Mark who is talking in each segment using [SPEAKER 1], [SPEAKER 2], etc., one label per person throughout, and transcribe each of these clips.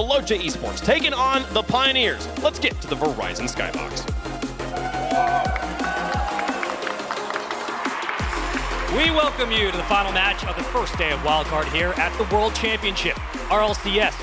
[SPEAKER 1] Veloce Esports taking on the Pioneers. Let's get to the Verizon Skybox.
[SPEAKER 2] We welcome you to the final match of the first day of Wildcard here at the World Championship, RLCS.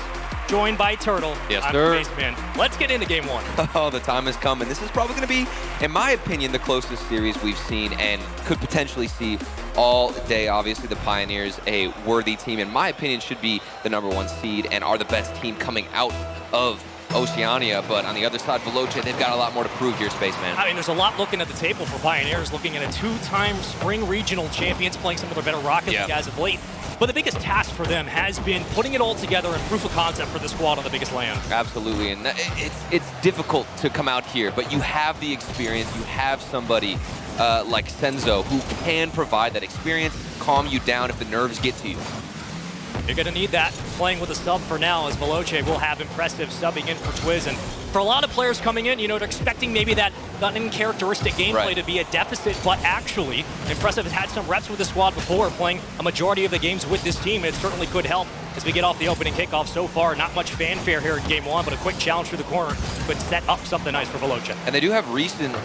[SPEAKER 2] Joined by Turtle.
[SPEAKER 3] Yes,
[SPEAKER 2] I'm
[SPEAKER 3] sir.
[SPEAKER 2] the Baseman. Let's get into game one.
[SPEAKER 3] Oh, the time has come, and this is probably going to be, in my opinion, the closest series we've seen and could potentially see all day. Obviously, the Pioneers, a worthy team, in my opinion, should be the #1 seed and are the best team coming out of Oceania, but on the other side, Veloce, they've got a lot more to prove here, Spaceman.
[SPEAKER 2] I mean, there's a lot looking at the table for Pioneers, looking at a two-time spring regional champions, playing some of their better Rocket League guys of late. But the biggest task for them has been putting it all together in proof of concept for the squad on the biggest land.
[SPEAKER 3] Absolutely, and it's difficult to come out here, but you have the experience. You have somebody like Senzo who can provide that experience, calm you down if the nerves get to you.
[SPEAKER 2] You're going to need that playing with a sub for now, as Veloce will have Impressive subbing in for Twiz. And for a lot of players coming in, you know, they're expecting maybe that uncharacteristic gameplay to be a deficit, but actually, Impressive has had some reps with the squad before, playing a majority of the games with this team. It certainly could help as we get off the opening kickoff. So far, not much fanfare here in game one, but a quick challenge through the corner could set up something nice for Veloce.
[SPEAKER 3] And they do have recent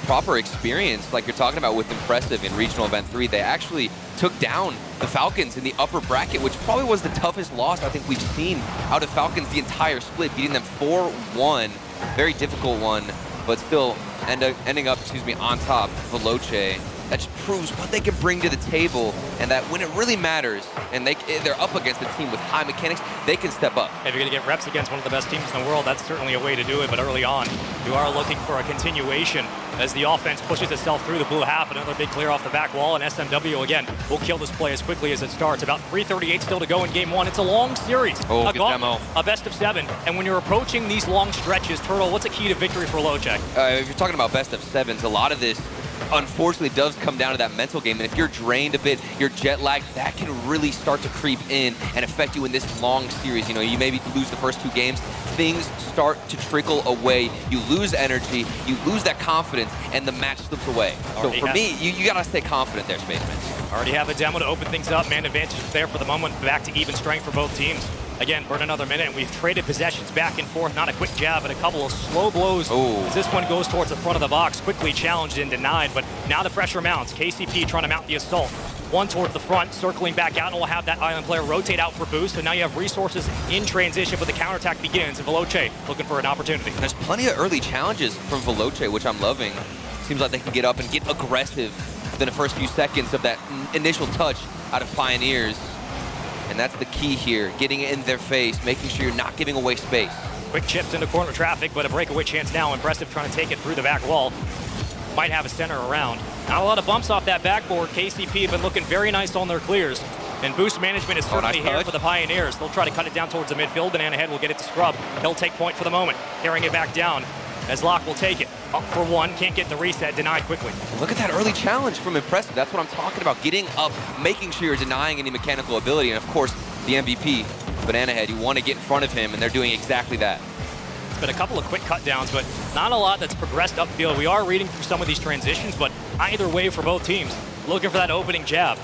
[SPEAKER 3] proper experience, like you're talking about with Impressive in Regional Event 3. They actually took down the Falcons in the upper bracket, which probably was the toughest loss I think we've seen out of Falcons the entire split, beating them 4-1. Very difficult one, but still ending up, on top. Veloce, that just proves what they can bring to the table, and that when it really matters, and they're up against a team with high mechanics, they can step up.
[SPEAKER 2] If you're going to get reps against one of the best teams in the world, that's certainly a way to do it, but early on, you are looking for a continuation as the offense pushes itself through the blue half. Another big clear off the back wall, and SMW, again, will kill this play as quickly as it starts. About 3:38 still to go in game one. It's a long series.
[SPEAKER 3] Oh,
[SPEAKER 2] a
[SPEAKER 3] good
[SPEAKER 2] gauntlet,
[SPEAKER 3] demo.
[SPEAKER 2] a best of 7. And when you're approaching these long stretches, Turtle, what's a key to victory for Veloce?
[SPEAKER 3] If you're talking about best of 7s, a lot of this unfortunately does come down to that mental game, and if you're drained a bit, you're jet lagged, that can really start to creep in and affect you in this long series. You know, you maybe lose the first 2 games, things start to trickle away, you lose energy, you lose that confidence, and the match slips away. So for me, you gotta stay confident there, Spaceman.
[SPEAKER 2] Already have a demo to open things up. Man advantage there for the moment, back to even strength for both teams. Again, burn another minute, and we've traded possessions back and forth. Not a quick jab, but a couple of slow blows as this one goes towards the front of the box. Quickly challenged and denied, but now the pressure mounts. KCP trying to mount the assault. One towards the front, circling back out, and we'll have that island player rotate out for boost. So now you have resources in transition, but the counterattack begins, and Veloce looking for an opportunity.
[SPEAKER 3] There's plenty of early challenges from Veloce, which I'm loving. Seems like they can get up and get aggressive within the first few seconds of that initial touch out of Pioneers. And that's the key here, getting it in their face, making sure you're not giving away space.
[SPEAKER 2] Quick chips into corner traffic, but a breakaway chance now. Impressive trying to take it through the back wall. Might have a center around. Not a lot of bumps off that backboard. KCP have been looking very nice on their clears. And boost management is certainly here for the Pioneers. They'll try to cut it down towards the midfield. Banana Head will get it to Scrub. He'll take point for the moment, carrying it back down as Locke will take it. Up for one, can't get the reset, denied quickly.
[SPEAKER 3] Look at that early challenge from Impressive. That's what I'm talking about, getting up, making sure you're denying any mechanical ability. And of course, the MVP, Banana Head, you want to get in front of him, and they're doing exactly that.
[SPEAKER 2] It's been a couple of quick cut downs, but not a lot that's progressed upfield. We are reading through some of these transitions, but either way for both teams, looking for that opening jab.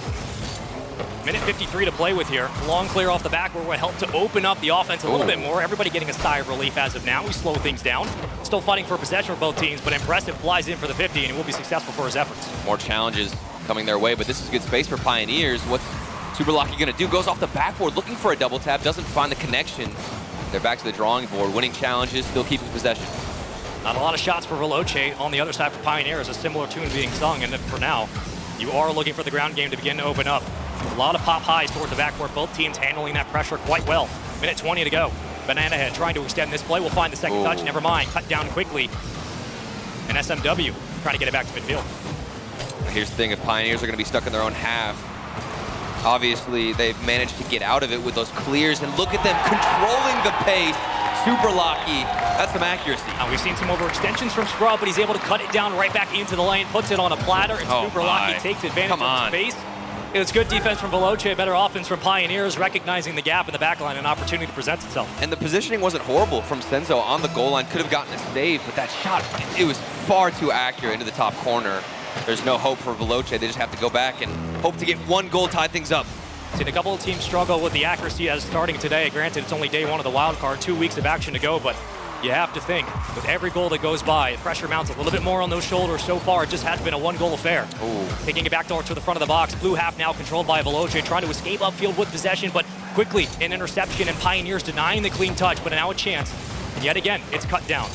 [SPEAKER 2] Minute 53 to play with here. Long clear off the back where will help to open up the offense a little bit more. Everybody getting a sigh of relief as of now. We slow things down. Still fighting for possession for both teams, but Impressive flies in for the 50, and he will be successful for his efforts.
[SPEAKER 3] More challenges coming their way, but this is good space for Pioneers. What's Super Lucky gonna do? Goes off the backboard, looking for a double tap, doesn't find the connection. They're back to the drawing board, winning challenges, still keeping possession.
[SPEAKER 2] Not a lot of shots for Veloce on the other side for Pioneers, a similar tune being sung, and for now, you are looking for the ground game to begin to open up. A lot of pop highs towards the backboard, both teams handling that pressure quite well. Minute 20 to go. Banana Head trying to extend this play. We'll find the second touch, never mind. Cut down quickly. And SMW trying to get it back to midfield.
[SPEAKER 3] Here's the thing, if Pioneers are gonna be stuck in their own half, obviously they've managed to get out of it with those clears, and look at them controlling the pace. Super Lucky, that's some accuracy.
[SPEAKER 2] Now we've seen some overextensions from Scrub, but he's able to cut it down right back into the lane, puts it on a platter, and Super Lucky takes advantage of space. It was good defense from Veloce, better offense from Pioneers, recognizing the gap in the back line, an opportunity presents itself.
[SPEAKER 3] And the positioning wasn't horrible from Senzo on the goal line. Could have gotten a save, but that shot, it was far too accurate into the top corner. There's no hope for Veloce. They just have to go back and hope to get one goal, tie things up.
[SPEAKER 2] Seen a couple of teams struggle with the accuracy as starting today. Granted, it's only day one of the wild card, 2 weeks of action to go, but you have to think, with every goal that goes by, pressure mounts a little bit more on those shoulders so far. It just has been a one-goal affair.
[SPEAKER 3] Ooh.
[SPEAKER 2] Taking it back to the front of the box. Blue half now controlled by Veloce, trying to escape upfield with possession, but quickly an interception, and Pioneers denying the clean touch, but now a chance. And yet again, it's cut down.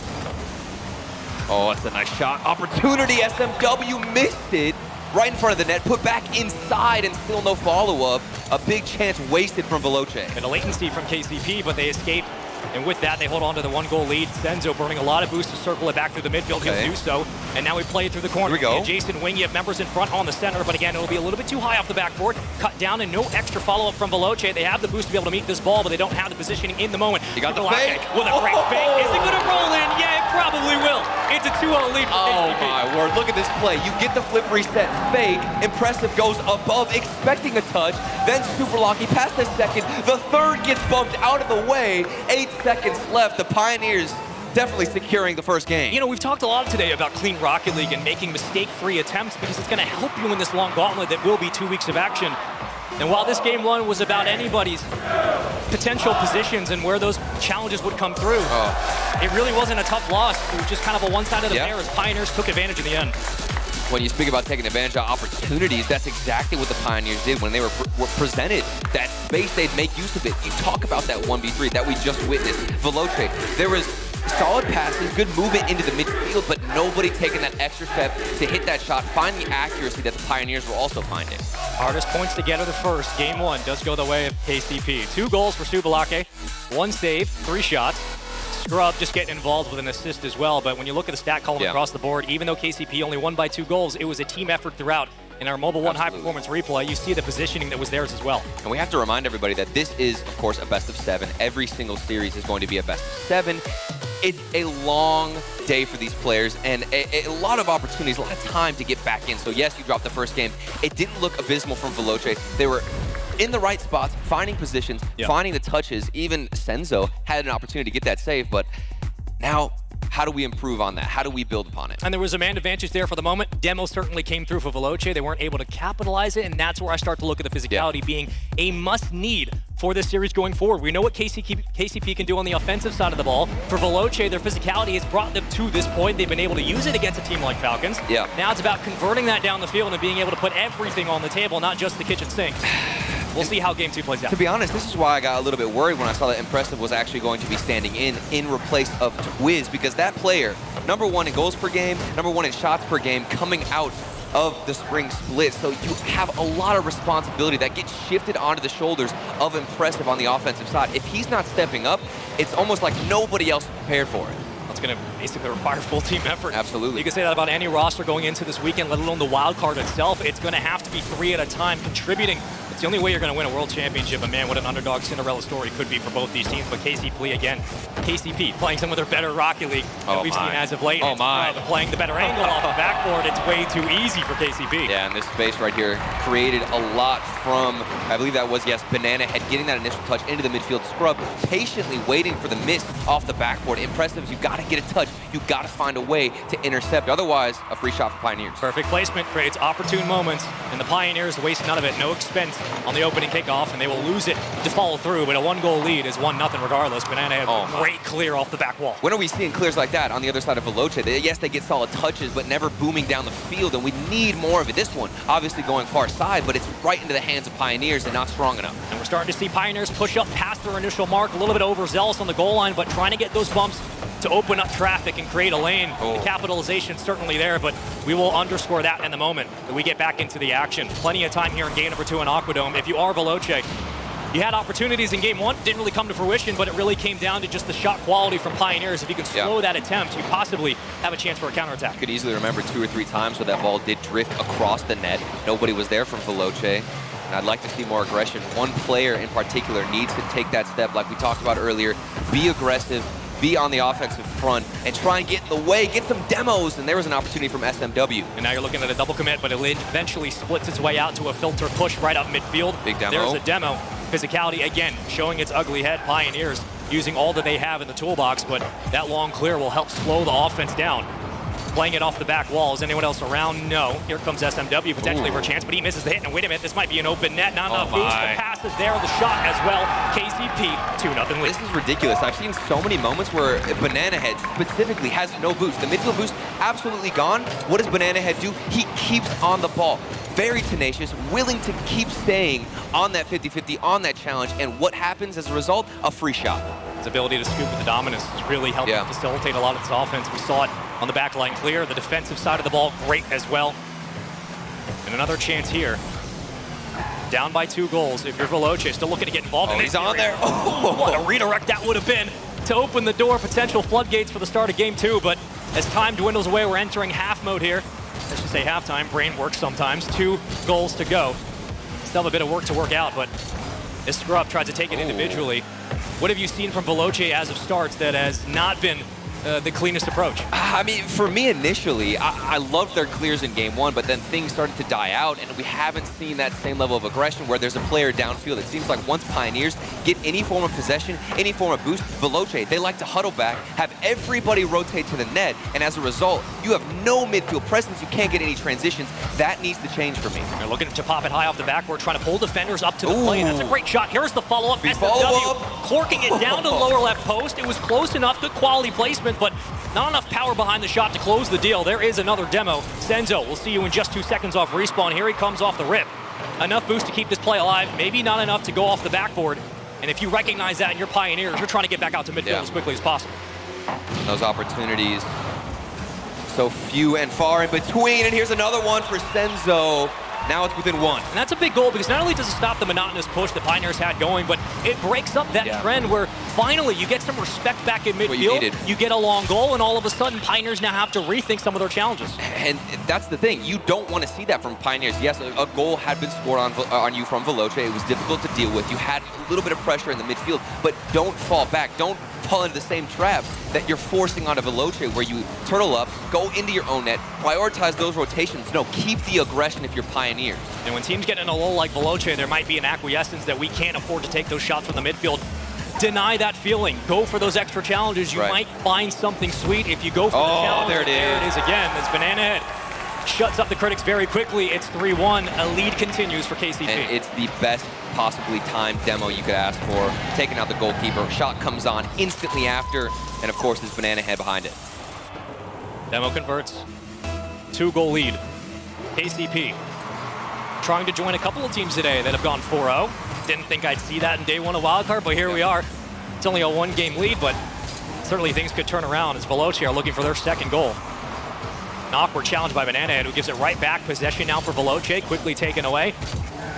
[SPEAKER 3] Oh, that's a nice shot. Opportunity, SMW missed it. Right in front of the net, put back inside, and still no follow-up. A big chance wasted from Veloce.
[SPEAKER 2] And a latency from KCP, but they escape. And with that, they hold on to the one-goal lead. Senzo burning a lot of boost to circle it back through the midfield.
[SPEAKER 3] Okay.
[SPEAKER 2] He'll do so. And now we play it through the corner.
[SPEAKER 3] Here we go.
[SPEAKER 2] And Jason Wing, you have members in front on the center, but again, it'll be a little bit too high off the backboard. Cut down and no extra follow-up from Veloce. They have the boost to be able to meet this ball, but they don't have the positioning in the moment.
[SPEAKER 3] You got the
[SPEAKER 2] Veloce
[SPEAKER 3] fake.
[SPEAKER 2] with a great fake. Is it going to roll in? Yeah, it probably will. It's a 2-0 lead for
[SPEAKER 3] Oh
[SPEAKER 2] KCP.
[SPEAKER 3] my word, look at this play. You get the flip reset fake. Impressive goes above, expecting a touch. Then Super Lucky past the second. The third gets bumped out of the way. 8 seconds left. The Pioneers definitely securing the first game.
[SPEAKER 2] You know, we've talked a lot today about clean Rocket League and making mistake-free attempts because it's going to help you in this long gauntlet that will be 2 weeks of action. And while this game one was about anybody's potential positions and where those challenges would come through, it really wasn't a tough loss. It was just kind of a one-sided affair as Pioneers took advantage in the end.
[SPEAKER 3] When you speak about taking advantage of opportunities, that's exactly what the Pioneers did when they were presented that space. They'd make use of it. You talk about that 1v3 that we just witnessed. Veloce, there was solid passes, good movement into the midfield, but nobody taking that extra step to hit that shot, find the accuracy that the Pioneers were also finding.
[SPEAKER 2] Hardest points to get are the first. Game one does go the way of KCP. 2 goals for Subelake, 1 save, 3 shots. Scrub just getting involved with an assist as well, but when you look at the stat column across the board, even though KCP only won by 2 goals, it was a team effort throughout. In our Mobile 1 high-performance replay, you see the positioning that was theirs as well.
[SPEAKER 3] And we have to remind everybody that this is, of course, a best of 7. Every single series is going to be a best of 7. It's a long day for these players and a lot of opportunities, a lot of time to get back in. So yes, you dropped the first game. It didn't look abysmal from Veloce. They were in the right spots, finding positions, finding the touches. Even Senzo had an opportunity to get that save, but now how do we improve on that? How do we build upon it?
[SPEAKER 2] And there was a man advantage there for the moment. Demo certainly came through for Veloce. They weren't able to capitalize it, and that's where I start to look at the physicality being a must-need for this series going forward. We know what KCP can do on the offensive side of the ball. For Veloce, their physicality has brought them to this point. They've been able to use it against a team like Falcons. Now it's about converting that down the field and being able to put everything on the table, not just the kitchen sink. We'll see how game 2 plays out.
[SPEAKER 3] To be honest, this is why I got a little bit worried when I saw that Impressive was actually going to be standing in replace of Twiz, because that player, #1 in goals per game, #1 in shots per game, coming out of the spring split. So you have a lot of responsibility that gets shifted onto the shoulders of Impressive on the offensive side. If he's not stepping up, it's almost like nobody else is prepared for it.
[SPEAKER 2] It's going to basically require full team effort.
[SPEAKER 3] Absolutely.
[SPEAKER 2] You can say that about any roster going into this weekend, let alone the wild card itself. It's going to have to be 3 at a time contributing. It's the only way you're going to win a world championship. And man, what an underdog Cinderella story could be for both these teams. But KCP playing some of their better Rocket League that we've seen as of late. They're playing the better angle off the backboard. It's way too easy for KCP.
[SPEAKER 3] Yeah, and this space right here created a lot from, I believe that was, Banana Head getting that initial touch into the midfield. Scrub patiently waiting for the miss off the backboard. Impressive, you got to get a touch. You got to find a way to intercept. Otherwise, a free shot for Pioneers.
[SPEAKER 2] Perfect placement creates opportune moments, and the Pioneers waste none of it. No expense on the opening kickoff, and they will lose it to follow through, but a 1-goal lead is 1-0 regardless. Banana had a great clear off the back wall.
[SPEAKER 3] When are we seeing clears like that on the other side of Veloce? Yes, they get solid touches, but never booming down the field, and we need more of it. This one, obviously going far side, but it's right into the hands of Pioneers and not strong enough.
[SPEAKER 2] And we're starting to see Pioneers push up past their initial mark, a little bit overzealous on the goal line, but trying to get those bumps to open up traffic and create a lane. The capitalization certainly there, but we will underscore that in the moment that we get back into the action. Plenty of time here in game number 2 in Aquadome. If you are Veloce, you had opportunities in game 1, didn't really come to fruition, but it really came down to just the shot quality from Pioneers. If you can slow that attempt, you possibly have a chance for a counterattack.
[SPEAKER 3] You could easily remember 2 or 3 times where that ball did drift across the net. Nobody was there from Veloce. And I'd like to see more aggression. One player in particular needs to take that step, like we talked about earlier. Be aggressive, be on the offensive front, and try and get in the way, get some demos. And there was an opportunity from SMW.
[SPEAKER 2] And now you're looking at a double commit, but it eventually splits its way out to a filter push right up midfield.
[SPEAKER 3] Big demo.
[SPEAKER 2] There's a demo. Physicality, again, showing its ugly head. Pioneers using all that they have in the toolbox, but that long clear will help slow the offense down. Playing it off the back wall. Is anyone else around? No. Here comes SMW potentially for a chance, but he misses the hit. And wait a minute, this might be an open net. Not enough boost. The pass is there, the shot as well. KCP, 2-0 lead.
[SPEAKER 3] This is ridiculous. I've seen so many moments where Banana Head specifically has no boost. The midfield boost absolutely gone. What does Banana Head do? He keeps on the ball. Very tenacious, willing to keep staying on that 50-50, on that challenge. And what happens as a result? A free shot.
[SPEAKER 2] His ability to scoop with the dominance is really helping facilitate a lot of this offense. We saw it on the back line clear. The defensive side of the ball, great as well. And another chance here. Down by 2 goals. If you're Veloce, still looking to get involved in this.
[SPEAKER 3] He's on there.
[SPEAKER 2] What a redirect that would have been to open the door, potential floodgates for the start of game 2. But as time dwindles away, we're entering half mode here. I should say halftime. Brain works sometimes. 2 goals to go. Still have a bit of work to work out, but this scrub tried to take it individually. What have you seen from Veloce as of starts that has not been the cleanest approach?
[SPEAKER 3] I mean, for me initially, I loved their clears in game 1, but then things started to die out, and we haven't seen that same level of aggression where there's a player downfield. It seems like once Pioneers get any form of possession, any form of boost, Veloce, they like to huddle back, have everybody rotate to the net, and as a result, you have no midfield presence. You can't get any transitions. That needs to change for me.
[SPEAKER 2] They're looking to pop it high off the backboard, trying to pull defenders up to the play, and that's a great shot. Here's the follow-up. SMW corking it down to the lower left post. It was close enough, good quality placement, but not enough power behind the shot to close the deal. There is another demo. Senzo, we'll see you in just 2 seconds off respawn. Here he comes off the rip. Enough boost to keep this play alive, maybe not enough to go off the backboard. And if you recognize that in your Pioneers, you're trying to get back out to midfield as quickly as possible.
[SPEAKER 3] Those opportunities, so few and far in between. And here's another one for Senzo. Now it's within 1.
[SPEAKER 2] And that's a big goal because not only does it stop the monotonous push the Pioneers had going, but it breaks up that trend where finally you get some respect back in midfield. You get a long goal, and all of a sudden Pioneers now have to rethink some of their challenges.
[SPEAKER 3] And that's the thing. You don't want to see that from Pioneers. Yes, a goal had been scored on you from Veloce. It was difficult to deal with. You had a little bit of pressure in the midfield, but don't fall back. Don't fall into the same trap that you're forcing onto Veloce, where you turtle up, go into your own net, prioritize those rotations. No, keep the aggression if you're Pioneers.
[SPEAKER 2] And when teams get in a lull like Veloce, there might be an acquiescence that we can't afford to take those shots from the midfield. Deny that feeling. Go for those extra challenges. You might find something sweet if you go for the challenge.
[SPEAKER 3] There it is.
[SPEAKER 2] There it is again. As Banana Head shuts up the critics very quickly. It's 3-1. A lead continues for KCP.
[SPEAKER 3] And it's the best possibly timed demo you could ask for. Taking out the goalkeeper. Shot comes on instantly after. And of course, there's Banana Head behind it.
[SPEAKER 2] Demo converts. 2-goal lead. KCP trying to join a couple of teams today that have gone 4-0. Didn't think I'd see that in day 1 of Wildcard, but here we are. It's only a 1-game lead, but certainly things could turn around as Veloce are looking for their 2nd goal. An awkward challenge by Banana Head, who gives it right back. Possession now for Veloce, quickly taken away.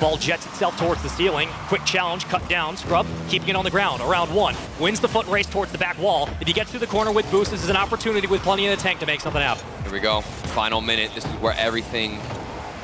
[SPEAKER 2] Ball jets itself towards the ceiling. Quick challenge, cut down. Scrub keeping it on the ground. Around 1. Wins the foot race towards the back wall. If he gets through the corner with boost, this is an opportunity with plenty in the tank to make something happen.
[SPEAKER 3] Here we go. Final minute. This is where everything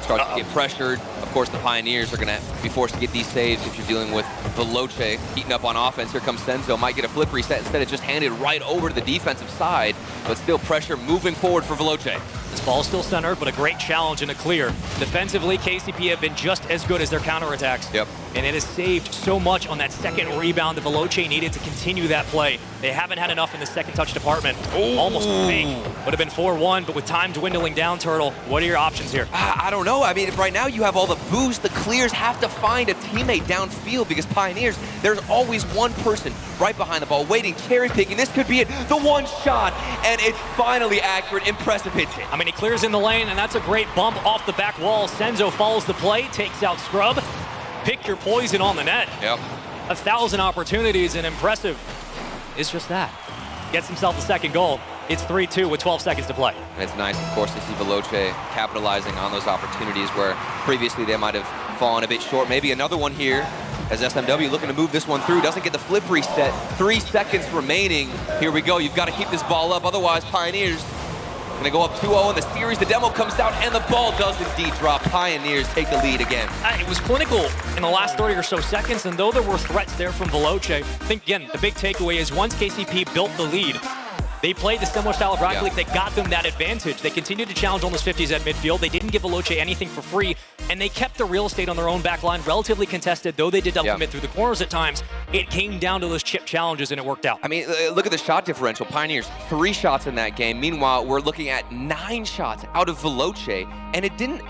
[SPEAKER 3] starts to get pressured. Of course, the Pioneers are going to be forced to get these saves if you're dealing with Veloce heating up on offense. Here comes Senzo. Might get a flip reset. Instead, it's just handed right over to the defensive side. But still pressure moving forward for Veloce.
[SPEAKER 2] This ball's still centered, but a great challenge and a clear. Defensively, KCP have been just as good as their counterattacks.
[SPEAKER 3] Yep.
[SPEAKER 2] And it has saved so much on that 2nd rebound that Veloce needed to continue that play. They haven't had enough in the 2nd touch department. Almost fake. Would have been 4-1, but with time dwindling down, Turtle, what are your options here?
[SPEAKER 3] I don't know. I mean, right now you have all the boost. The clears have to find a teammate downfield because Pioneers, there's always one person right behind the ball waiting, cherry picking. This could be it. The one shot, and it's finally accurate. Impressive pitching.
[SPEAKER 2] I mean, he clears in the lane, and that's a great bump off the back wall. Senzo follows the play, takes out Scrub. Pick your poison on the net.
[SPEAKER 3] Yep.
[SPEAKER 2] 1,000 opportunities, and impressive is just that. Gets himself the 2nd goal. It's 3-2 with 12 seconds to play.
[SPEAKER 3] And it's nice, of course, to see Veloce capitalizing on those opportunities where previously they might have fallen a bit short. Maybe another one here as SMW looking to move this one through. Doesn't get the flip reset. 3 seconds remaining. Here we go. You've got to keep this ball up. Otherwise, Pioneers going to go up 2-0 in the series. The demo comes down, and the ball does indeed drop. Pioneers take the lead again.
[SPEAKER 2] It was clinical in the last 30 or so seconds, and though there were threats there from Veloce, I think, again, the big takeaway is once KCP built the lead, They played the similar style of Rocket League that got them that advantage. They continued to challenge almost 50s at midfield. They didn't give Veloce anything for free, and they kept the real estate on their own back line relatively contested, though they did double commit through the corners at times. It came down to those chip challenges, and it worked out.
[SPEAKER 3] I mean, look at the shot differential. Pioneers, 3 shots in that game. Meanwhile, we're looking at 9 shots out of Veloce, and it didn't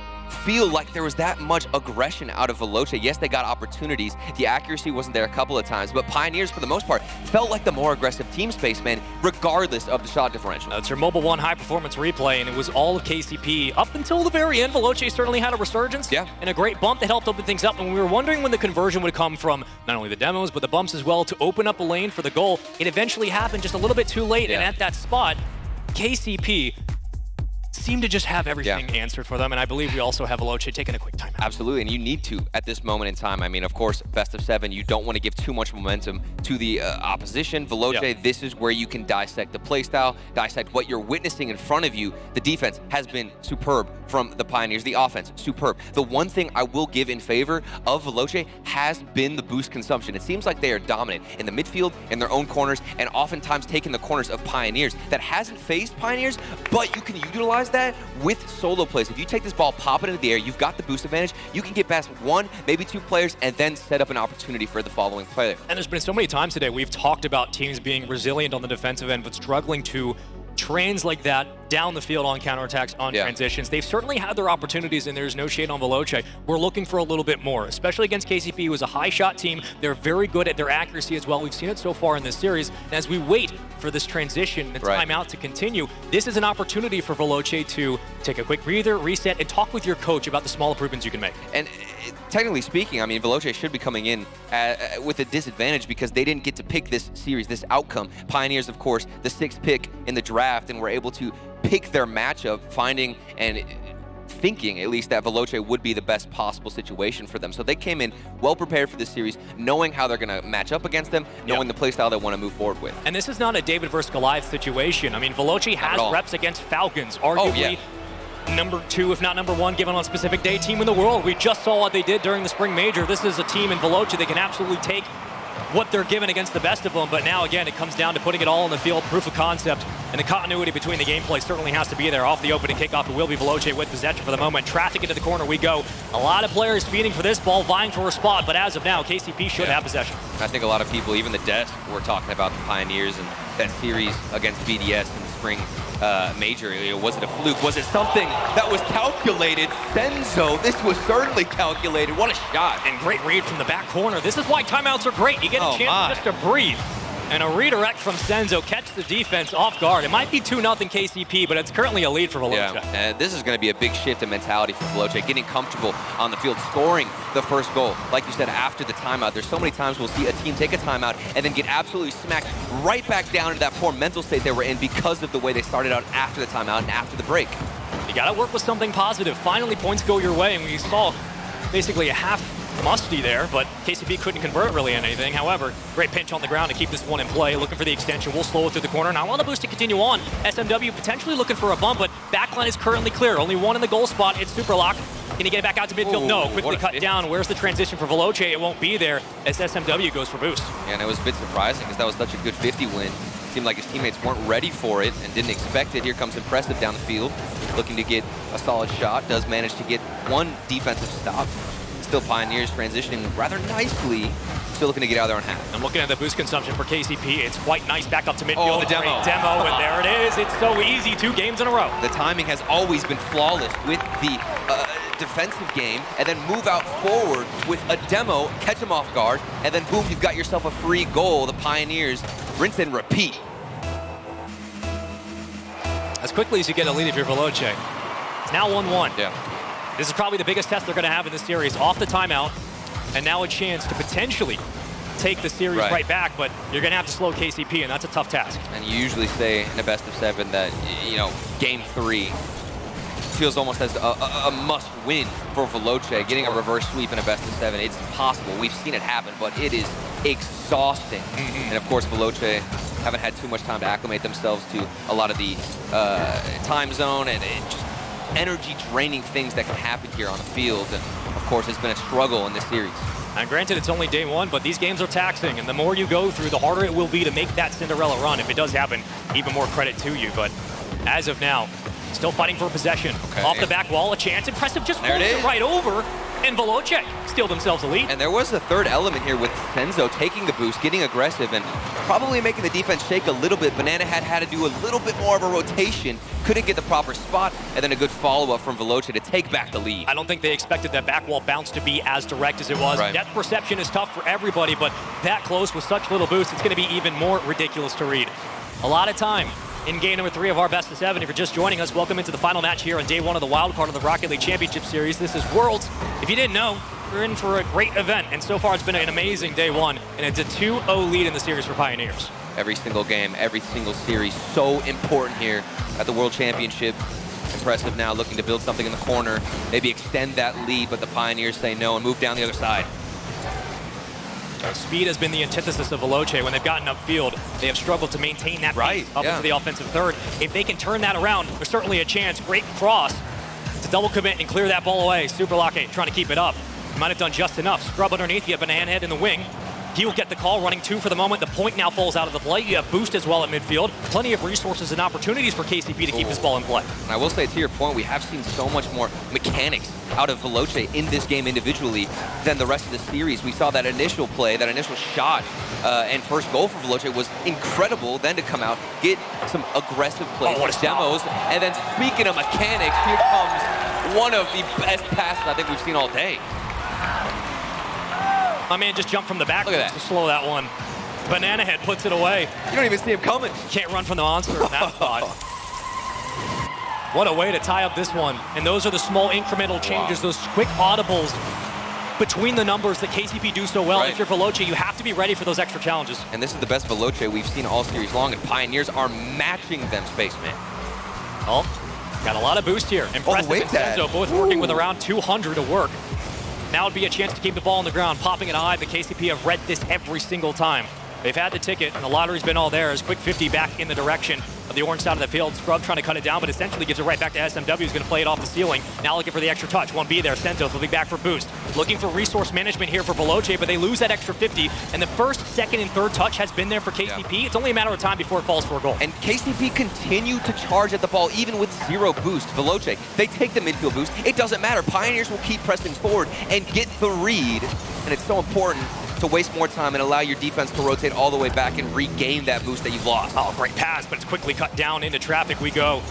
[SPEAKER 3] feel like there was that much aggression out of Veloce. Yes, they got opportunities. The accuracy wasn't there a couple of times, but Pioneers, for the most part, felt like the more aggressive team space, man, regardless of the shot differential.
[SPEAKER 2] It's your Mobile 1 high-performance replay, and it was all of KCP. Up until the very end, Veloce certainly had a resurgence and a great bump that helped open things up, and we were wondering when the conversion would come from not only the demos, but the bumps as well to open up a lane for the goal. It eventually happened just a little bit too late, and at that spot, KCP seem to just have everything answered for them, and I believe we also have Veloce taking a quick timeout.
[SPEAKER 3] Absolutely, and you need to at this moment in time. I mean, of course, best of 7, you don't want to give too much momentum to the opposition. Veloce, this is where you can dissect the playstyle, dissect what you're witnessing in front of you. The defense has been superb from the Pioneers. The offense, superb. The one thing I will give in favor of Veloce has been the boost consumption. It seems like they are dominant in the midfield, in their own corners, and oftentimes taking the corners of Pioneers. That hasn't phased Pioneers, but you can utilize that with solo plays. If you take this ball, pop it into the air, you've got the boost advantage. You can get past 1, maybe 2 players, and then set up an opportunity for the following player.
[SPEAKER 2] And there's been so many times today we've talked about teams being resilient on the defensive end, but struggling to translate that down the field on counterattacks, on transitions. They've certainly had their opportunities, and there's no shade on Veloce. We're looking for a little bit more, especially against KCP, who is a high-shot team. They're very good at their accuracy as well. We've seen it so far in this series. And as we wait for this transition and timeout to continue, this is an opportunity for Veloce to take a quick breather, reset, and talk with your coach about the small improvements you can make.
[SPEAKER 3] And technically speaking, I mean, Veloce should be coming in with a disadvantage because they didn't get to pick this series, this outcome. Pioneers, of course, the 6th pick in the draft, and were able to pick their matchup, finding and thinking at least that Veloce would be the best possible situation for them. So they came in well prepared for this series, knowing how they're going to match up against them, knowing the playstyle they want to move forward with.
[SPEAKER 2] And this is not a David versus Goliath situation. I mean, Veloce has reps against Falcons, arguably number 2, if not number 1, given on specific day, team in the world. We just saw what they did during the Spring Major. This is a team in Veloce that can absolutely take what they're given against the best of them, but now again it comes down to putting it all on the field, proof of concept, and the continuity between the gameplay certainly has to be there. Off the opening kickoff, it will be Veloce with possession for the moment. Traffic into the corner we go. A lot of players feeding for this ball, vying for a spot, but as of now, KCP should have possession.
[SPEAKER 3] I think a lot of people, even the desk, were talking about the Pioneers and that series against BDS in the Spring Major. Was it a fluke? Was it something that was calculated? Senzo, this was certainly calculated. What a shot.
[SPEAKER 2] And great read from the back corner. This is why timeouts are great. You get a chance just to breathe. And a redirect from Senzo, catch the defense off guard. It might be 2-0 KCP, but it's currently a lead for Veloce.
[SPEAKER 3] And this is going to be a big shift in mentality for Veloce, getting comfortable on the field, scoring the first goal. Like you said, after the timeout, there's so many times we'll see a team take a timeout and then get absolutely smacked right back down into that poor mental state they were in because of the way they started out after the timeout and after the break.
[SPEAKER 2] You got to work with something positive. Finally, points go your way, and we saw basically a half musty there, but KCP couldn't convert really anything. However, great pinch on the ground to keep this one in play. Looking for the extension. We'll slow it through the corner. Now on the boost to continue on. SMW potentially looking for a bump, but backline is currently clear. Only 1 in the goal spot. It's Superlock. Can he get it back out to midfield? No. Quickly cut down. Where's the transition for Veloce? It won't be there as SMW goes for boost.
[SPEAKER 3] Yeah, and it was a bit surprising because that was such a good 50 win. It seemed like his teammates weren't ready for it and didn't expect it. Here comes Impressive down the field, looking to get a solid shot. Does manage to get 1 defensive stop. Still Pioneers transitioning rather nicely. Still looking to get out of there on half.
[SPEAKER 2] I'm looking at the boost consumption for KCP. It's quite nice back up to midfield.
[SPEAKER 3] Oh, the demo.
[SPEAKER 2] Great demo, and there it is. It's so easy. 2 games in a row.
[SPEAKER 3] The timing has always been flawless with the defensive game, and then move out forward with a demo, catch them off guard, and then boom, you've got yourself a free goal. The Pioneers rinse and repeat.
[SPEAKER 2] As quickly as you get a lead if you're Veloce. It's now 1-1.
[SPEAKER 3] Yeah.
[SPEAKER 2] This is probably the biggest test they're going to have in this series. Off the timeout, and now a chance to potentially take the series right back, but you're going to have to slow KCP, and that's a tough task.
[SPEAKER 3] And you usually say in a best of 7 that, you know, game 3 feels almost as a must-win for Veloce. Getting a reverse sweep in a best of 7, it's possible. We've seen it happen, but it is exhausting. And of course, Veloce haven't had too much time to acclimate themselves to a lot of the time zone and just energy draining things that can happen here on the field. And of course, it's been a struggle in this series.
[SPEAKER 2] And granted, it's only day one, but these games are taxing, and the more you go through, the harder it will be to make that Cinderella run. If it does happen, even more credit to you. But as of now, still fighting for possession.
[SPEAKER 3] Okay.
[SPEAKER 2] Off the back wall, a chance. Impressive, just
[SPEAKER 3] There
[SPEAKER 2] folds
[SPEAKER 3] it
[SPEAKER 2] it
[SPEAKER 3] is.
[SPEAKER 2] right over. And Veloce steal themselves a lead.
[SPEAKER 3] And there was a third element here with Senzo taking the boost, getting aggressive, and probably making the defense shake a little bit. Banana had to do a little bit more of a rotation, couldn't get the proper spot, and then a good follow-up from Veloce to take back the lead.
[SPEAKER 2] I don't think they expected that back wall bounce to be as direct as it was.
[SPEAKER 3] Right.
[SPEAKER 2] Depth perception is tough for everybody, but that close with such little boost, it's going to be even more ridiculous to read. A lot of time in game number 3 of our best of 7. If you're just joining us, welcome into the final match here on day 1 of the Wildcard of the Rocket League Championship Series. This is Worlds. If you didn't know, we're in for a great event, and so far it's been an amazing day 1, and it's a 2-0 lead in the series for Pioneers.
[SPEAKER 3] Every single game, every single series, so important here at the World Championship. Impressive now, looking to build something in the corner, maybe extend that lead, but the Pioneers say no and move down the other side.
[SPEAKER 2] Speed has been the antithesis of Veloce. When they've gotten upfield, they have struggled to maintain that pace up into the offensive third. If they can turn that around, there's certainly a chance. Great cross to double commit and clear that ball away. Superlocke trying to keep it up. Might have done just enough. Scrub underneath, you have Banana Head in the wing. He'll get the call, running 2 for the moment. The point now falls out of the play. You have Boost as well at midfield. Plenty of resources and opportunities for KCP to keep this ball in play.
[SPEAKER 3] And I will say, to your point, we have seen so much more mechanics out of Veloce in this game individually than the rest of the series. We saw that initial play, that initial shot, and first goal for Veloce was incredible. Then to come out, get some aggressive plays,
[SPEAKER 2] what a
[SPEAKER 3] demos, and then speaking of mechanics, here comes one of the best passes I think we've seen all day.
[SPEAKER 2] My man just jumped from the back
[SPEAKER 3] Look at that.
[SPEAKER 2] to slow that one. Banana Head puts it away.
[SPEAKER 3] You don't even see him coming.
[SPEAKER 2] Can't run from the monster in that spot. What a way to tie up this one. And those are the small incremental changes, those quick audibles between the numbers that KCP do so well.
[SPEAKER 3] Right.
[SPEAKER 2] If you're Veloce, you have to be ready for those extra challenges.
[SPEAKER 3] And this is the best Veloce we've seen all series long, and Pioneers are matching them, Spaceman.
[SPEAKER 2] Oh, got a lot of boost here. Impressive
[SPEAKER 3] wait,
[SPEAKER 2] and Senzo
[SPEAKER 3] Dad.
[SPEAKER 2] both working with around 200 to work. Now would be a chance to keep the ball on the ground, popping it high. The KCP have read this every single time. They've had the ticket, and the lottery's been all theirs. Quick 50 back in the direction of the orange side of the field. Scrub trying to cut it down, but essentially gives it right back to SMW, who's going to play it off the ceiling. Now looking for the extra touch. Won't be there. Senzo will be back for boost. Looking for resource management here for Veloce, but they lose that extra 50. And the first, second, and third touch has been there for KCP. Yeah. It's only a matter of time before it falls for a goal.
[SPEAKER 3] And KCP continue to charge at the ball, even with 0 boost. Veloce, they take the midfield boost. It doesn't matter. Pioneers will keep pressing forward and get the read. And it's so important to waste more time and allow your defense to rotate all the way back and regain that boost that you've lost.
[SPEAKER 2] Oh, great pass, but it's quickly cut down into traffic we go.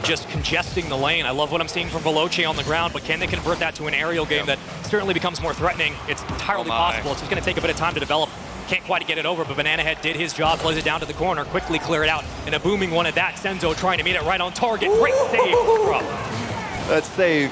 [SPEAKER 2] Just congesting the lane. I love what I'm seeing from Veloce on the ground, but can they convert that to an aerial game that certainly becomes more threatening? It's entirely possible. It's just going to take a bit of time to develop. Can't quite get it over, but Banana Head did his job, plays it down to the corner, quickly clear it out, and a booming one at that. Senzo trying to meet it right on target. Great save.
[SPEAKER 3] That save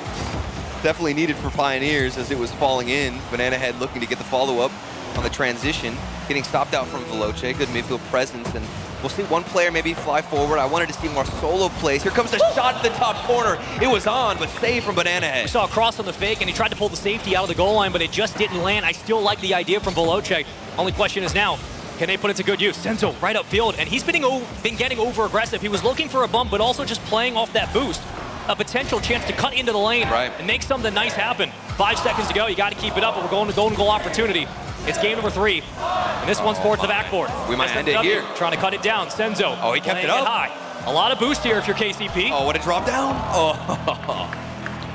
[SPEAKER 3] definitely needed for Pioneers as it was falling in. Banana Head looking to get the follow-up on the transition, getting stopped out from Veloce. Good midfield presence, and we'll see one player maybe fly forward. I wanted to see more solo plays. Here comes the shot at the top corner. It was on, but save from Banana Head.
[SPEAKER 2] We saw a cross on the fake, and he tried to pull the safety out of the goal line, but it just didn't land. I still like the idea from Veloce. Only question is now, can they put it to good use? Senzo right upfield, and he's been getting over-aggressive. He was looking for a bump, but also just playing off that boost. A potential chance to cut into the lane and make something nice happen. 5 seconds to go. You got to keep it up, or we're going to golden goal opportunity. It's game number 3, and this one's towards the backboard.
[SPEAKER 3] We might
[SPEAKER 2] SMW
[SPEAKER 3] end it here.
[SPEAKER 2] Trying to cut it down. Senzo.
[SPEAKER 3] Oh, he kept it up.
[SPEAKER 2] High. A lot of boost here if you're KCP.
[SPEAKER 3] Oh, what a drop down. Oh,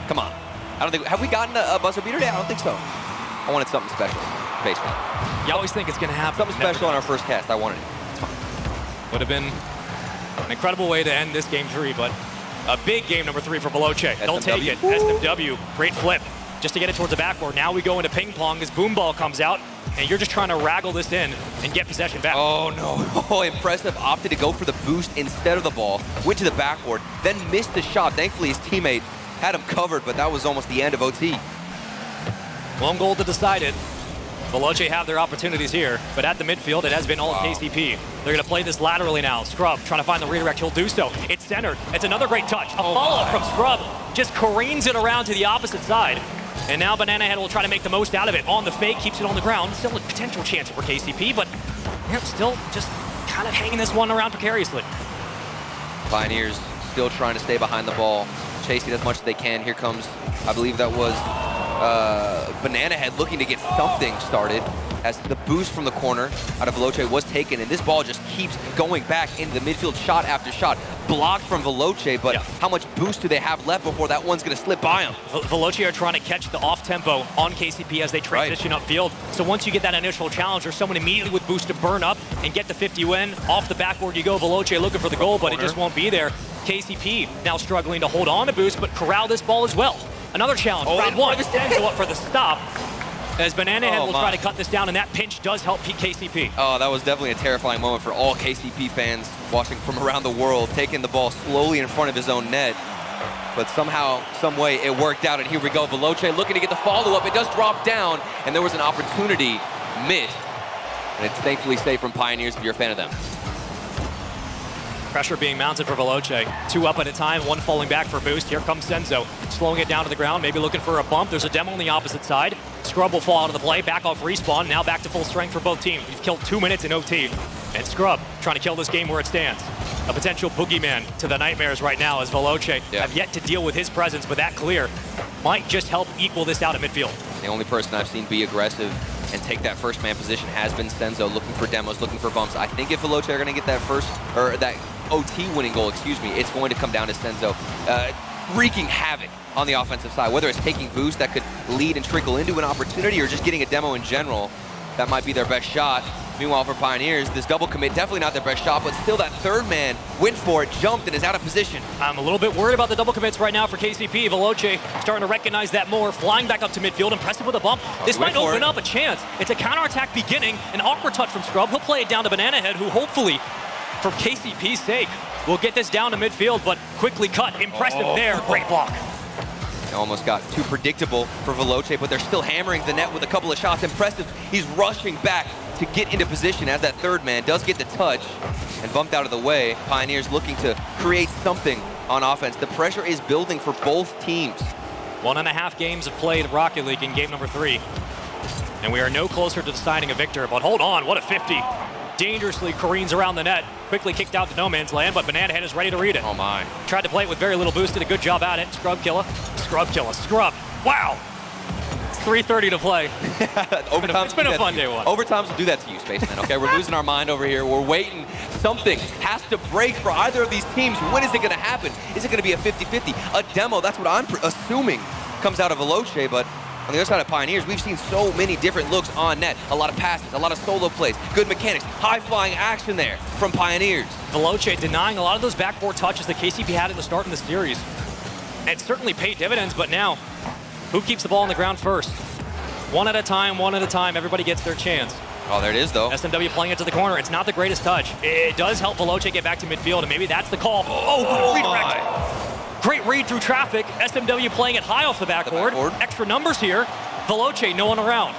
[SPEAKER 3] come on. I don't think, have we gotten a buzzer beater today? I don't think so. I wanted something special. Baseball.
[SPEAKER 2] You always think it's going to happen.
[SPEAKER 3] Something special on our first cast. I wanted it. It's fine.
[SPEAKER 2] Would have been an incredible way to end this game 3, but a big game number 3 for Veloce. They'll take it. SMW, great flip. Just to get it towards the backboard. Now we go into ping pong. This boom ball comes out, and you're just trying to raggle this in and get possession back.
[SPEAKER 3] Oh, no. Oh, impressive. Opted to go for the boost instead of the ball. Went to the backboard, then missed the shot. Thankfully, his teammate had him covered, but that was almost the end of OT.
[SPEAKER 2] One goal to decide it. Veloce have their opportunities here, but at the midfield, it has been all KCP. They're going to play this laterally now. Scrub trying to find the redirect. He'll do so. It's centered. It's another great touch. A follow-up from Scrub. Just careens it around to the opposite side. And now Banana Head will try to make the most out of it. On the fake, keeps it on the ground. Still a potential chance for KCP, but still just kind of hanging this one around precariously.
[SPEAKER 3] Pioneers still trying to stay behind the ball, chasing as much as they can. Here comes, I believe that was Banana Head looking to get something started as the boost from the corner out of Veloce was taken, and this ball just keeps going back into the midfield, shot after shot. Blocked from Veloce, but how much boost do they have left before that one's going to slip by him?
[SPEAKER 2] Veloce are trying to catch the off-tempo on KCP as they transition upfield. So once you get that initial challenge, there's someone immediately with boost to burn up and get the 50 win. Off the backboard you go, Veloce looking for the goal, but it just won't be there. KCP now struggling to hold on to boost, but corral this ball as well. Another challenge, round one, Senzo up for the stop. As Banana Head will try to cut this down, and that pinch does help KCP.
[SPEAKER 3] Oh, that was definitely a terrifying moment for all KCP fans watching from around the world, taking the ball slowly in front of his own net. But somehow, some way, it worked out, and here we go. Veloce looking to get the follow-up. It does drop down, and there was an opportunity missed. And it's thankfully safe from Pioneers if you're a fan of them.
[SPEAKER 2] Pressure being mounted for Veloce. 2 up at a time, 1 falling back for boost. Here comes Senzo, slowing it down to the ground, maybe looking for a bump. There's a demo on the opposite side. Scrub will fall out of the play, back off respawn, now back to full strength for both teams. We've killed 2 minutes in OT. And Scrub trying to kill this game where it stands. A potential boogeyman to the nightmares right now as Veloce have yet to deal with his presence, but that clear might just help equal this out at midfield.
[SPEAKER 3] The only person I've seen be aggressive and take that first man position has been Senzo, looking for demos, looking for bumps. I think if Veloce are going to get that that OT winning goal, it's going to come down to Senzo wreaking havoc on the offensive side, whether it's taking boost that could lead and trickle into an opportunity or just getting a demo in general. That might be their best shot. Meanwhile, for Pioneers, this double commit, definitely not their best shot, but still that third man went for it, jumped, and is out of position.
[SPEAKER 2] I'm a little bit worried about the double commits right now for KCP. Veloce starting to recognize that more, flying back up to midfield, impressive with a bump. This might open up a chance. It's a counterattack beginning, an awkward touch from Scrub. He'll play it down to Banana Head, who hopefully, for KCP's sake, will get this down to midfield, but quickly cut. Impressive there, great block.
[SPEAKER 3] It almost got too predictable for Veloce, but they're still hammering the net with a couple of shots. Impressive. He's rushing back to get into position as that third man does get the touch and bumped out of the way. Pioneers looking to create something on offense. The pressure is building for both teams.
[SPEAKER 2] 1.5 games of play in Rocket League in game number 3. And we are no closer to deciding a victor, but hold on, what a 50. Dangerously careens around the net, quickly kicked out to no man's land, but Banana Head is ready to read it.
[SPEAKER 3] Oh my.
[SPEAKER 2] Tried to play it with very little boost, did a good job at it. Scrub killer, scrub killer, scrub. Wow. It's 3:30 to play. It's been a fun day one.
[SPEAKER 3] Overtimes will do that to you, Spaceman, okay? We're losing our mind over here. We're waiting. Something has to break for either of these teams. When is it going to happen? Is it going to be a 50-50? A demo, that's what I'm assuming comes out of Veloce, but on the other side of Pioneers, we've seen so many different looks on net. A lot of passes, a lot of solo plays, good mechanics, high-flying action there from Pioneers.
[SPEAKER 2] Veloce denying a lot of those backboard touches that KCP had at the start in the series. And certainly paid dividends, but now, who keeps the ball on the ground first? One at a time, everybody gets their chance.
[SPEAKER 3] Oh, there it is, though.
[SPEAKER 2] SMW playing it to the corner. It's not the greatest touch. It does help Veloce get back to midfield, and maybe that's the call. Oh, redirect. Great read through traffic. SMW playing it high off the backboard. Extra numbers here. Veloce, no one around.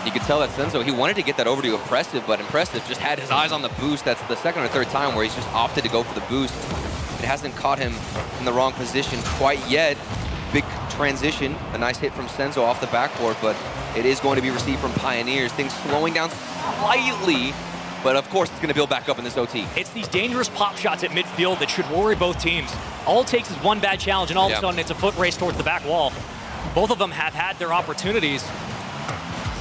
[SPEAKER 3] You could tell that Senzo, he wanted to get that over to Impressive, but Impressive just had his eyes on the boost. That's the second or third time where he's just opted to go for the boost. It hasn't caught him in the wrong position quite yet. Big transition, a nice hit from Senzo off the backboard, but it is going to be received from Pioneers. Things slowing down slightly, but of course it's going to build back up in this OT.
[SPEAKER 2] It's these dangerous pop shots at midfield that should worry both teams. All it takes is one bad challenge, and all of a sudden it's a foot race towards the back wall. Both of them have had their opportunities,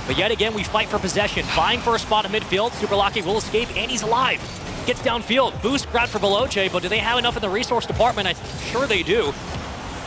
[SPEAKER 2] but yet again we fight for possession. Vying for a spot in midfield, Super Lucky will escape, and he's alive. Gets downfield, boost grab for Veloce, but do they have enough in the resource department? I'm sure they do,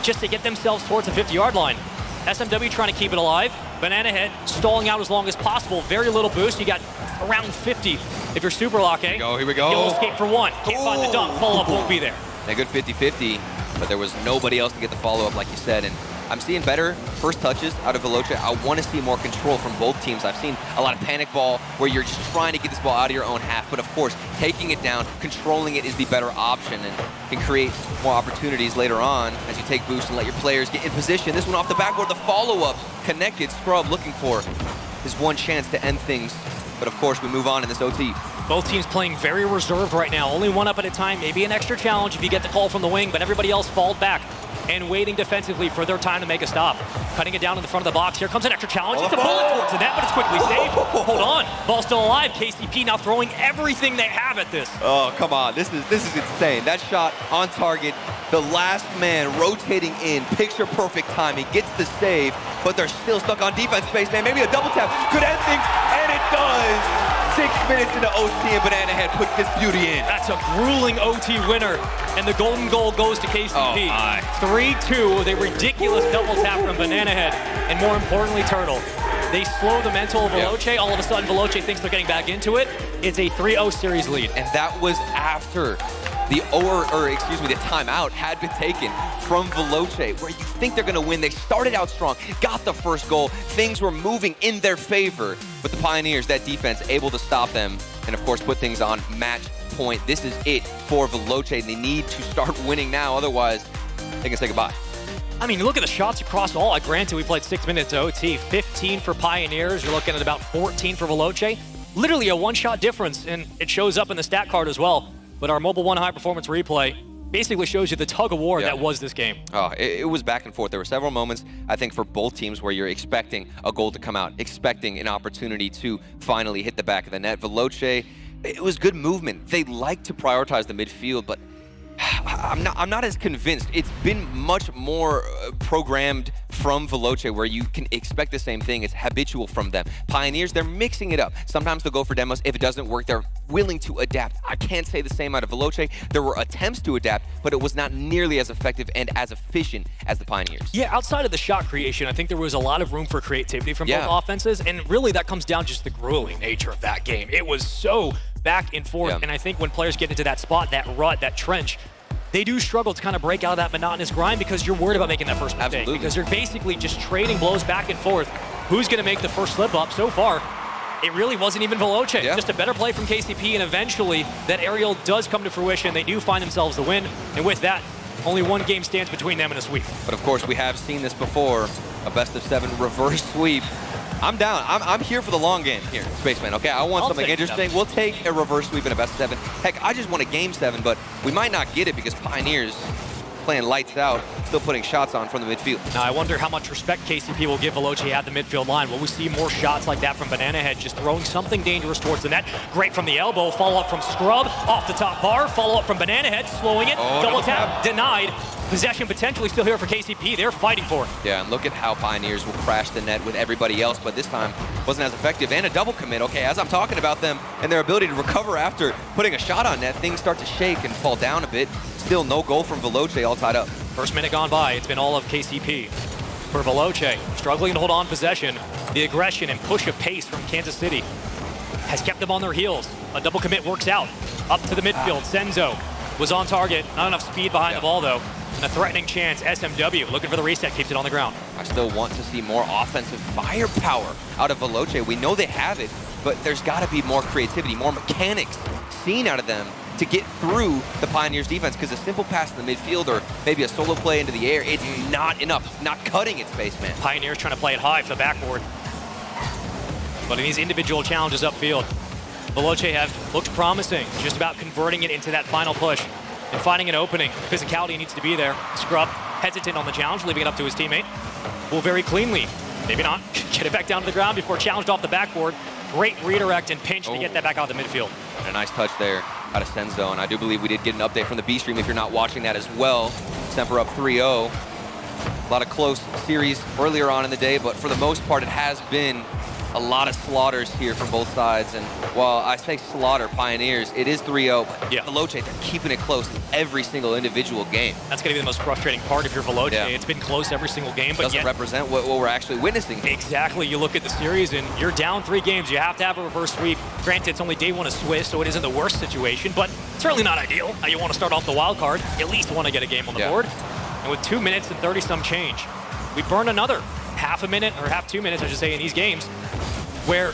[SPEAKER 2] just to get themselves towards the 50-yard line. SMW trying to keep it alive. Banana Head stalling out as long as possible. Very little boost. You got around 50 if you're Super Lucky.
[SPEAKER 3] Here we go.
[SPEAKER 2] You'll escape for one. Can't find the dunk. Follow-up won't be there.
[SPEAKER 3] A good 50-50, but there was nobody else to get the follow-up, like you said. And I'm seeing better first touches out of Veloce. I want to see more control from both teams. I've seen a lot of panic ball where you're just trying to get this ball out of your own half. But of course, taking it down, controlling it is the better option and can create more opportunities later on as you take boost and let your players get in position. This one off the backboard, the follow-up connected. Scrub looking for his one chance to end things. But of course, we move on in this OT.
[SPEAKER 2] Both teams playing very reserved right now. Only one up at a time, maybe an extra challenge if you get the call from the wing, but everybody else falled back. and waiting defensively for their time to make a stop. Cutting it down in the front of the box. Here comes an extra challenge. It's a bullet towards the net, but it's quickly saved. Hold on. Ball still alive. KCP now throwing everything they have at this.
[SPEAKER 3] Oh, come on. This is insane. That shot on target. The last man rotating in. Picture perfect timing. Gets the save, but they're still stuck on defense, Spaceman. Maybe a double tap could end things, and it does. 6 minutes into OT, and Banana Head puts this beauty in.
[SPEAKER 2] That's a grueling OT winner, and the golden goal goes to KCP. 3-2, the ridiculous double tap from Banana Head, and more importantly, Turtle. They slow the mental of Veloce. Yep. All of a sudden, Veloce thinks they're getting back into it. It's a 3-0 series lead.
[SPEAKER 3] And that was after the timeout had been taken from Veloce, where you think they're gonna win. They started out strong, got the first goal. Things were moving in their favor, but the Pioneers, that defense, able to stop them and of course put things on match point. This is it for Veloce. They need to start winning now, otherwise they can say goodbye.
[SPEAKER 2] I mean, look at the shots across all. Granted, we played 6 minutes OT, 15 for Pioneers. You're looking at about 14 for Veloce. Literally a one-shot difference, and it shows up in the stat card as well. But our Mobile One high-performance replay basically shows you the tug-of-war that was this game.
[SPEAKER 3] Oh, it was back and forth. There were several moments, I think, for both teams where you're expecting a goal to come out, expecting an opportunity to finally hit the back of the net. Veloce, it was good movement. They like to prioritize the midfield, but I'm not as convinced. It's been much more programmed from Veloce, where you can expect the same thing. It's habitual from them. Pioneers, they're mixing it up. Sometimes they'll go for demos. If it doesn't work, they're willing to adapt. I can't say the same out of Veloce. There were attempts to adapt, but it was not nearly as effective and as efficient as the Pioneers.
[SPEAKER 2] Yeah, outside of the shot creation, I think there was a lot of room for creativity from both offenses, and really that comes down to just the grueling nature of that game. It was so back and forth, and I think when players get into that spot, that rut, that trench, they do struggle to kind of break out of that monotonous grind because you're worried about making that first mistake. Because you're basically just trading blows back and forth. Who's going to make the first slip up? So far, it really wasn't even Veloce. Just a better play from KCP, and eventually that aerial does come to fruition. They do find themselves the win, and with that, only one game stands between them and a sweep.
[SPEAKER 3] But of course, we have seen this before, a best-of-7 reverse sweep. I'm down. I'm here for the long game here, Spaceman, okay? I want something interesting. We'll take a reverse sweep in a best-of-7. Heck, I just want a game 7, but we might not get it because Pioneers playing lights out, still putting shots on from the midfield.
[SPEAKER 2] Now, I wonder how much respect KCP will give Veloce at the midfield line. Will we see more shots like that from Banana Head, just throwing something dangerous towards the net? Great from the elbow, follow-up from Scrub, off the top bar, follow-up from Banana Head, slowing it, double tap, denied. Possession potentially still here for KCP. They're fighting for it.
[SPEAKER 3] Yeah, and look at how Pioneers will crash the net with everybody else, but this time wasn't as effective. And a double commit. Okay, as I'm talking about them and their ability to recover after putting a shot on net, things start to shake and fall down a bit. Still no goal from Veloce, all tied up.
[SPEAKER 2] First minute gone by. It's been all of KCP. For Veloce, struggling to hold on possession. The aggression and push of pace from Kansas City has kept them on their heels. A double commit works out. Up to the midfield. Senzo was on target. Not enough speed behind the ball, though. And a threatening chance. SMW looking for the reset, keeps it on the ground.
[SPEAKER 3] I still want to see more offensive firepower out of Veloce. We know they have it, but there's got to be more creativity, more mechanics seen out of them to get through the Pioneers defense, because a simple pass in the midfield or maybe a solo play into the air, it's not enough. Not cutting it, Spaceman.
[SPEAKER 2] Pioneers trying to play it high for the backboard. But in these individual challenges upfield, Veloce have looked promising, just about converting it into that final push and finding an opening. Physicality needs to be there. Scrub hesitant on the challenge, leaving it up to his teammate. Will very cleanly, maybe not, get it back down to the ground before challenged off the backboard. Great redirect and pinch to get that back out of the midfield.
[SPEAKER 3] And a nice touch there out of Senzo, and I do believe we did get an update from the B stream if you're not watching that as well. Semper up 3-0. A lot of close series earlier on in the day, but for the most part, it has been a lot of slaughters here from both sides. And while I say slaughter Pioneers, it is 3-0, but Veloce, they're keeping it close in every single individual game.
[SPEAKER 2] That's going to be the most frustrating part if you're Veloce. It's been close every single game, but
[SPEAKER 3] doesn't represent what we're actually witnessing here.
[SPEAKER 2] Exactly. You look at the series and you're down 3 games. You have to have a reverse sweep. Granted, it's only day 1 of Swiss, so it isn't the worst situation, but certainly not ideal. You want to start off the wild card, at least want to get a game on the board. And with 2 minutes and 30-some change, we burn another half a minute, or half 2 minutes, I should say, in these games, where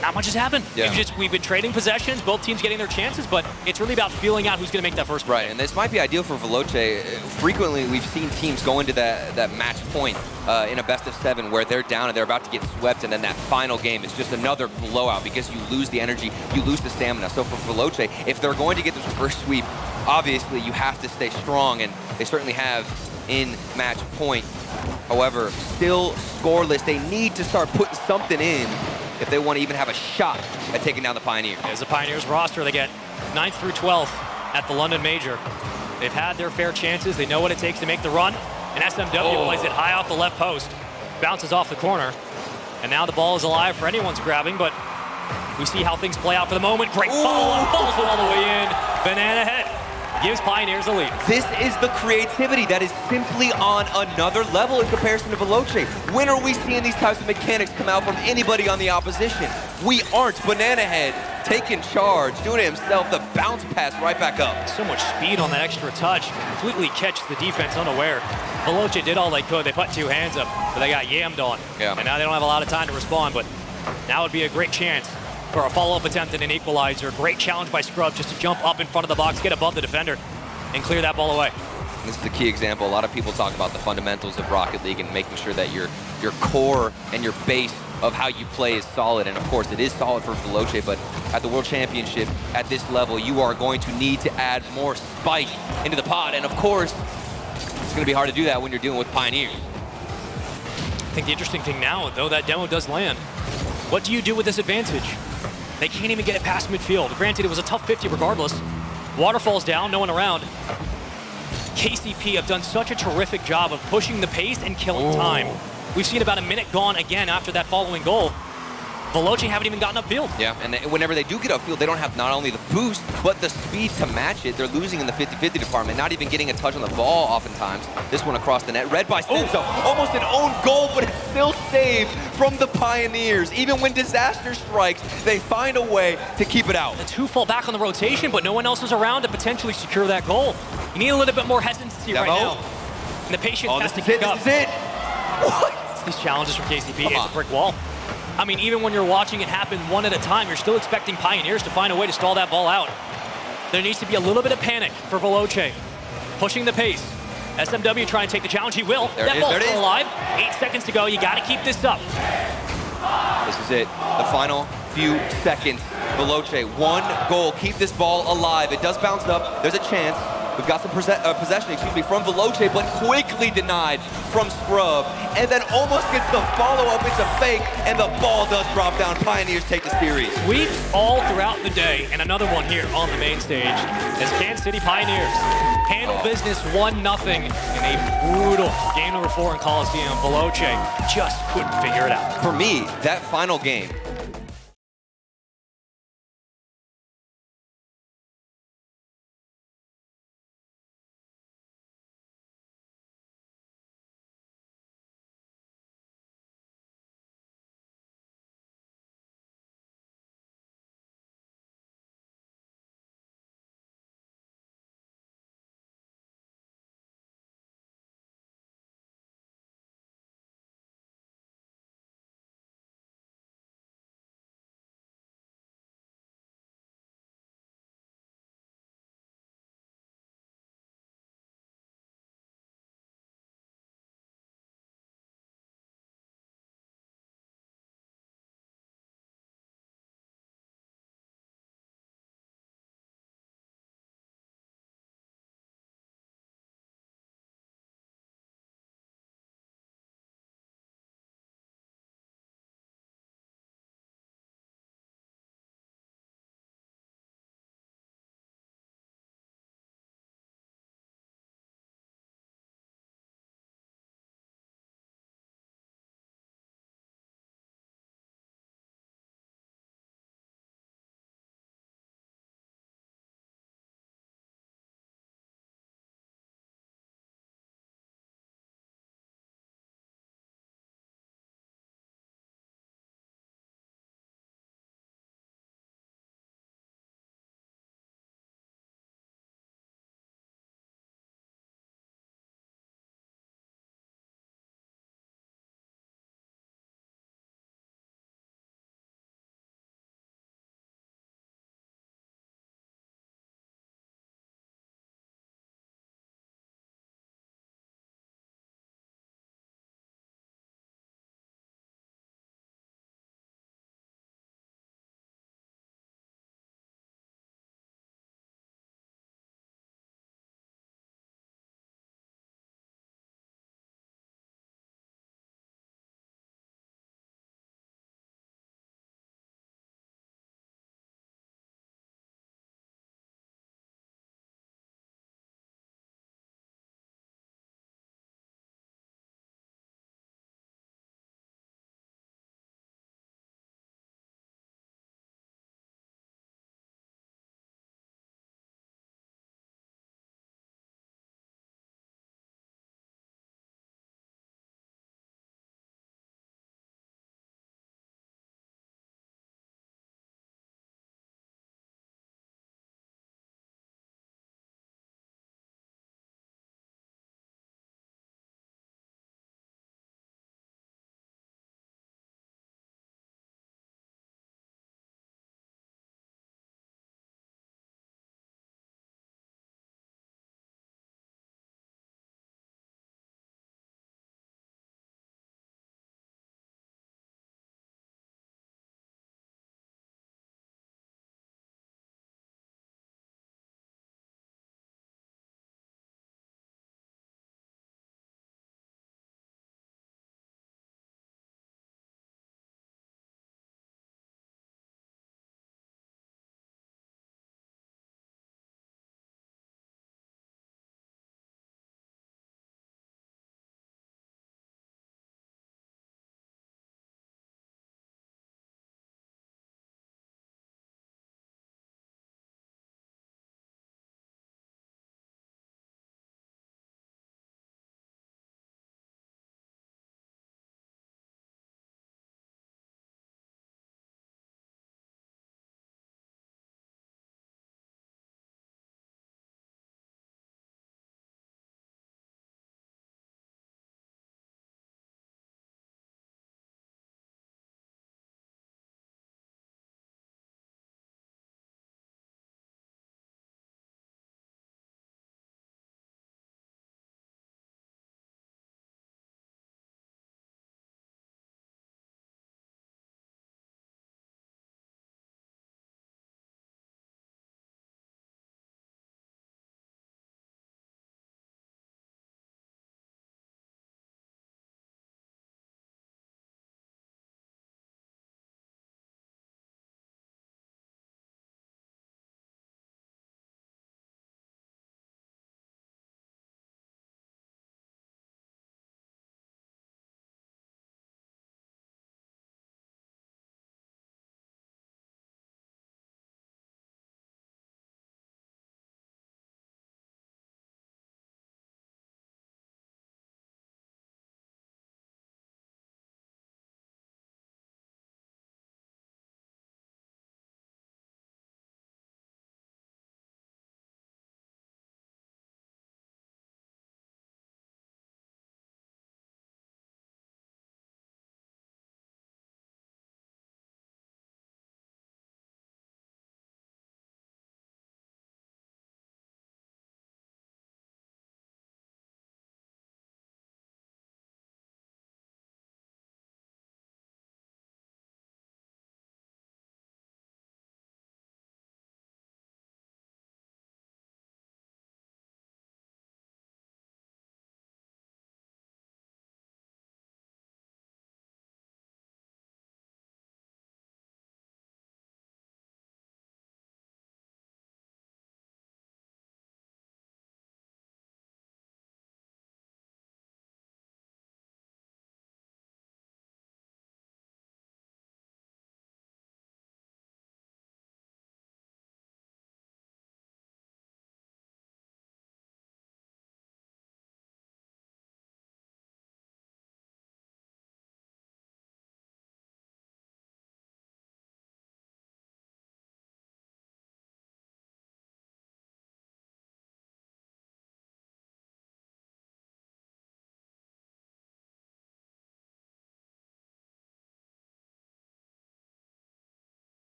[SPEAKER 2] not much has happened.
[SPEAKER 3] Yeah.
[SPEAKER 2] We've been trading possessions, both teams getting their chances, but it's really about feeling out who's going to make that first play.
[SPEAKER 3] Right, and this might be ideal for Veloce. Frequently, we've seen teams go into that match point in a best-of-7 where they're down and they're about to get swept, and then that final game is just another blowout because you lose the energy, you lose the stamina. So for Veloce, if they're going to get this first sweep, obviously you have to stay strong, and they certainly have in match point. However, still scoreless. They need to start putting something in if they want to even have a shot at taking down the Pioneers.
[SPEAKER 2] As the Pioneers roster, they get 9th through 12th at the London Major. They've had their fair chances. They know what it takes to make the run. And SMW plays it high off the left post, bounces off the corner. And now the ball is alive for anyone's grabbing, but we see how things play out for the moment. Great follow-up, falls all the way in. Banana Head gives Pioneers a lead.
[SPEAKER 3] This is the creativity that is simply on another level in comparison to Veloce. When are we seeing these types of mechanics come out from anybody on the opposition? We aren't. Banana Head taking charge, doing it himself, the bounce pass right back up.
[SPEAKER 2] So much speed on that extra touch, completely catch the defense unaware. Veloce did all they could. They put 2 hands up, but they got yammed on.
[SPEAKER 3] Yeah.
[SPEAKER 2] And now they don't have a lot of time to respond, but now would be a great chance for a follow-up attempt and an equalizer. Great challenge by Scrub just to jump up in front of the box, get above the defender, and clear that ball away.
[SPEAKER 3] This is a key example. A lot of people talk about the fundamentals of Rocket League and making sure that your core and your base of how you play is solid. And of course, it is solid for Veloce, but at the World Championship, at this level, you are going to need to add more spike into the pot. And of course, it's going to be hard to do that when you're dealing with Pioneers.
[SPEAKER 2] I think the interesting thing now, though, that demo does land. What do you do with this advantage? They can't even get it past midfield. Granted, it was a tough 50 regardless. Waterfall's down, no one around. KCP have done such a terrific job of pushing the pace and killing time. We've seen about a minute gone again after that following goal. Veloce haven't even gotten upfield.
[SPEAKER 3] Yeah, and whenever they do get upfield, they don't have not only the boost, but the speed to match it. They're losing in the 50-50 department, not even getting a touch on the ball oftentimes. This one across the net, read by Senso. Almost an own goal, but it's still saved from the Pioneers. Even when disaster strikes, they find a way to keep it out.
[SPEAKER 2] The 2 fall back on the rotation, but no one else is around to potentially secure that goal. You need a little bit more hesitancy right now. And the patience has to kick up.
[SPEAKER 3] This is it. What?
[SPEAKER 2] These challenges from KCP, it's a brick wall. I mean, even when you're watching it happen one at a time, you're still expecting Pioneers to find a way to stall that ball out. There needs to be a little bit of panic for Veloce. Pushing the pace. SMW trying to take the challenge. He will. That ball's still alive. 8 seconds to go. You got to keep this up.
[SPEAKER 3] This is it. The final few seconds. Veloce, 1 goal. Keep this ball alive. It does bounce up. There's a chance. We've got some possession, from Veloce, but quickly denied from Scrub. And then almost gets the follow-up. It's a fake, and the ball does drop down. Pioneers take the series.
[SPEAKER 2] Sweeps all throughout the day, and another one here on the main stage as Kansas City Pioneers handle business 1-0 in a brutal game number 4 in Coliseum. Veloce just couldn't figure it out.
[SPEAKER 3] For me, that final game,